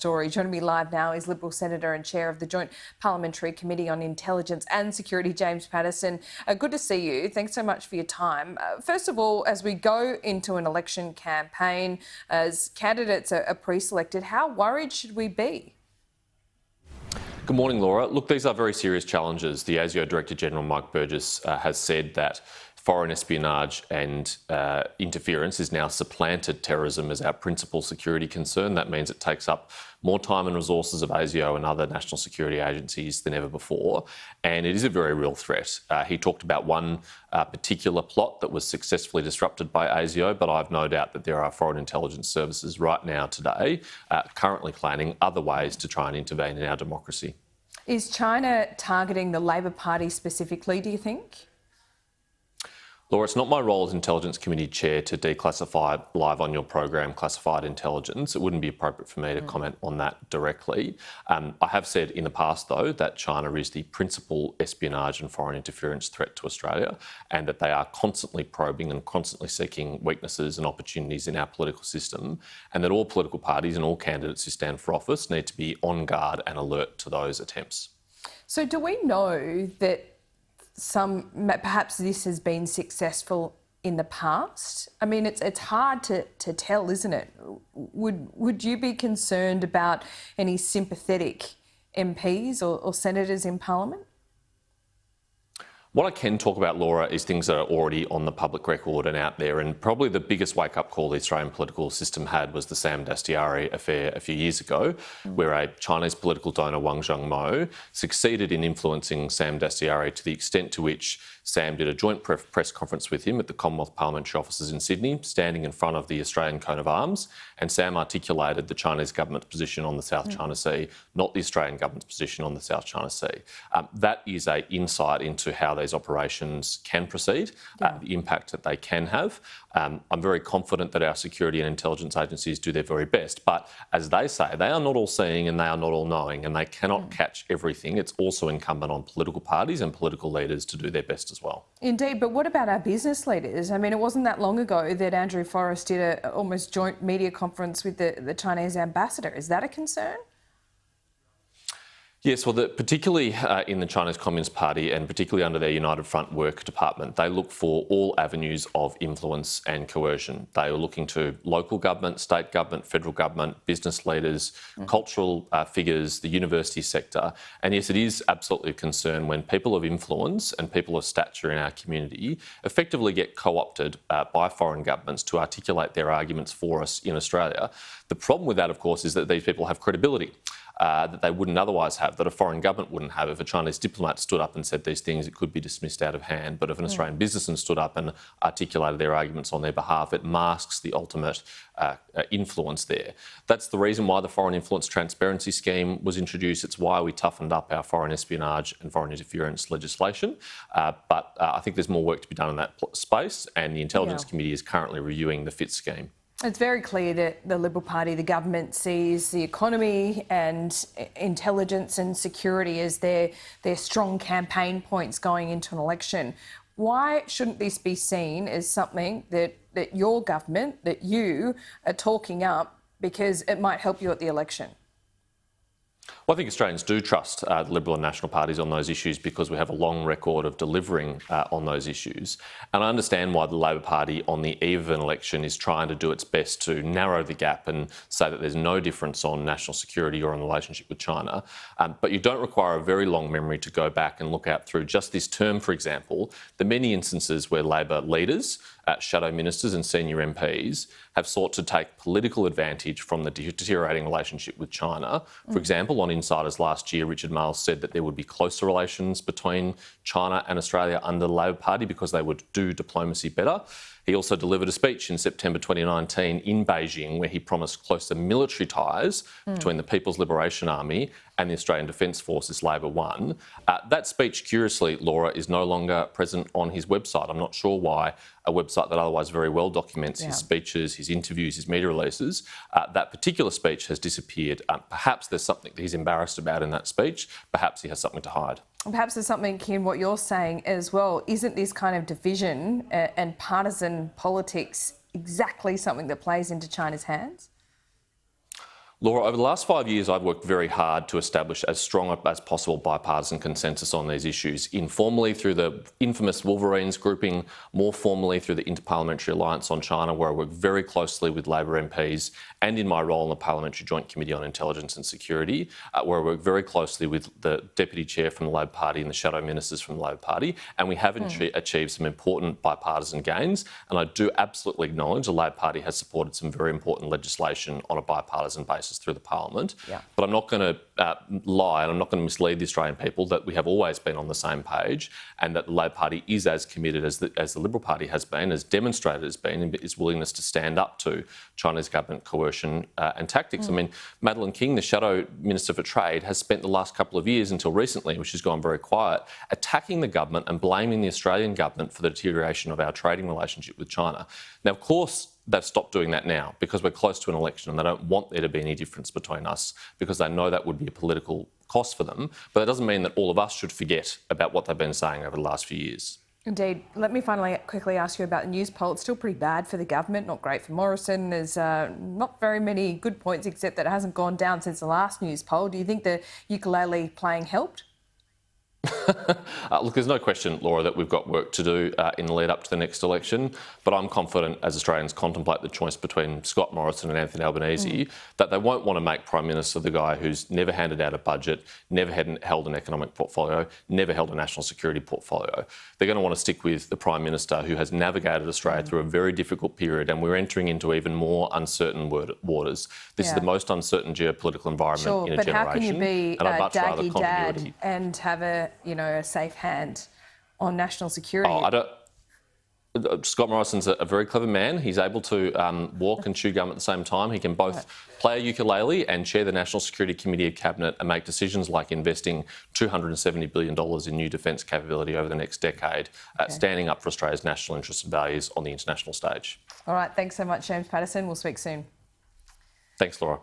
story. Joining me live now is Liberal Senator and Chair of the Joint Parliamentary Committee on Intelligence and Security, James Paterson. Good to see you. Thanks so much for your time. First of all, as we go into an election campaign, as candidates are pre-selected, how worried should we be? Good morning, Laura. Look, these are very serious challenges. The ASIO Director General, Mike Burgess, has said that foreign espionage and interference is now supplanted terrorism as our principal security concern. That means it takes up more time and resources of ASIO and other national security agencies than ever before, and it is a very real threat. He talked about one particular plot that was successfully disrupted by ASIO, but I've no doubt that there are foreign intelligence services right now today currently planning other ways to try and intervene in our democracy. Is China targeting the Labor Party specifically, do you think? Laura, it's not my role as Intelligence Committee Chair to declassify live on your program classified intelligence. It wouldn't be appropriate for me to comment on that directly. I have said in the past, though, that China is the principal espionage and foreign interference threat to Australia, and that they are constantly probing and constantly seeking weaknesses and opportunities in our political system, and that all political parties and all candidates who stand for office need to be on guard and alert to those attempts. So do we know that perhaps this has been successful in the past? I mean, it's hard to tell, isn't it? Would you be concerned about any sympathetic MPs or senators in Parliament? What I can talk about, Laura, is things that are already on the public record and out there, and probably the biggest wake-up call the Australian political system had was the Sam Dastyari affair a few years ago, where a Chinese political donor, Wang Zhengmo, succeeded in influencing Sam Dastyari to the extent to which Sam did a joint press conference with him at the Commonwealth Parliamentary offices in Sydney, standing in front of the Australian coat of arms, and Sam articulated the Chinese government's position on the South China Sea, not the Australian government's position on the South China Sea. That is an insight into how these operations can proceed, the impact that they can have. I'm very confident that our security and intelligence agencies do their very best, but as they say, they are not all seeing and they are not all knowing, and they cannot catch everything. It's also incumbent on political parties and political leaders to do their best as well. Indeed, but what about our business leaders? I mean, it wasn't that long ago that Andrew Forrest did an almost joint media conference with the Chinese ambassador. Is that a concern? Yes, well, particularly in the Chinese Communist Party and particularly under their United Front Work Department, they look for all avenues of influence and coercion. They are looking to local government, state government, federal government, business leaders, cultural figures, the university sector. And yes, it is absolutely a concern when people of influence and people of stature in our community effectively get co-opted by foreign governments to articulate their arguments for us in Australia. The problem with that, of course, is that these people have credibility that they wouldn't otherwise have, that a foreign government wouldn't have. If a Chinese diplomat stood up and said these things, it could be dismissed out of hand. But if an Australian businessman stood up and articulated their arguments on their behalf, it masks the ultimate influence there. That's the reason why the Foreign Influence Transparency Scheme was introduced. It's why we toughened up our foreign espionage and foreign interference legislation. But I think there's more work to be done in that space, and the Intelligence Committee is currently reviewing the FIT scheme. It's very clear that the Liberal Party, the government, sees the economy and intelligence and security as their strong campaign points going into an election. Why shouldn't this be seen as something that your government, that you are talking up because it might help you at the election? Well, I think Australians do trust the Liberal and National parties on those issues because we have a long record of delivering on those issues. And I understand why the Labor Party on the eve of an election is trying to do its best to narrow the gap and say that there's no difference on national security or on the relationship with China. But you don't require a very long memory to go back and look out through just this term, for example, the many instances where Labor leaders, shadow ministers and senior MPs have sought to take political advantage from the deteriorating relationship with China. For example, on Insiders last year, Richard Marles said that there would be closer relations between China and Australia under the Labor Party because they would do diplomacy better. He also delivered a speech in September 2019 in Beijing where he promised closer military ties between the People's Liberation Army and the Australian Defence Forces, Labor One. That speech, curiously, Laura, is no longer present on his website. I'm not sure why a website that otherwise very well documents his speeches, his interviews, his media releases, that particular speech has disappeared. Perhaps there's something that he's embarrassed about in that speech. Perhaps he has something to hide. Perhaps there's something in what you're saying as well. Isn't this kind of division and partisan politics exactly something that plays into China's hands? Laura, over the last 5 years, I've worked very hard to establish as strong as possible bipartisan consensus on these issues, informally through the infamous Wolverines grouping, more formally through the Interparliamentary Alliance on China, where I work very closely with Labor MPs, and in my role in the Parliamentary Joint Committee on Intelligence and Security, where I work very closely with the Deputy Chair from the Labor Party and the Shadow Ministers from the Labor Party, and we have achieved some important bipartisan gains, and I do absolutely acknowledge the Labor Party has supported some very important legislation on a bipartisan basis through the Parliament. Yeah. But I'm not going to lie, and I'm not going to mislead the Australian people that we have always been on the same page, and that the Labor Party is as committed as the Liberal Party has been, as demonstrated as been, in its willingness to stand up to China's government coercion and tactics. I mean, Madeleine King, the Shadow Minister for Trade, has spent the last couple of years until recently, which has gone very quiet, attacking the government and blaming the Australian government for the deterioration of our trading relationship with China. Now, of course, they've stopped doing that now because we're close to an election and they don't want there to be any difference between us because they know that would be a political cost for them. But that doesn't mean that all of us should forget about what they've been saying over the last few years. Indeed. Let me finally quickly ask you about the Newspoll. It's still pretty bad for the government, not great for Morrison. There's not very many good points, except that it hasn't gone down since the last Newspoll. Do you think the ukulele playing helped? Look, there's no question, Laura, that we've got work to do in the lead up to the next election, but I'm confident as Australians contemplate the choice between Scott Morrison and Anthony Albanese that they won't want to make Prime Minister the guy who's never handed out a budget, never held an economic portfolio, never held a national security portfolio. They're going to want to stick with the Prime Minister who has navigated Australia through a very difficult period, and we're entering into even more uncertain waters. This is the most uncertain geopolitical environment in a generation. But how can you be and I'd much rather daggy continuity. dad and have a safe hand on national security? Scott Morrison's a very clever man. He's able to walk and chew gum at the same time. He can both play a ukulele and chair the National Security Committee of Cabinet and make decisions like investing $270 billion in new defence capability over the next decade, standing up for Australia's national interests and values on the international stage. All right, thanks so much, James Paterson. We'll speak soon. Thanks, Laura.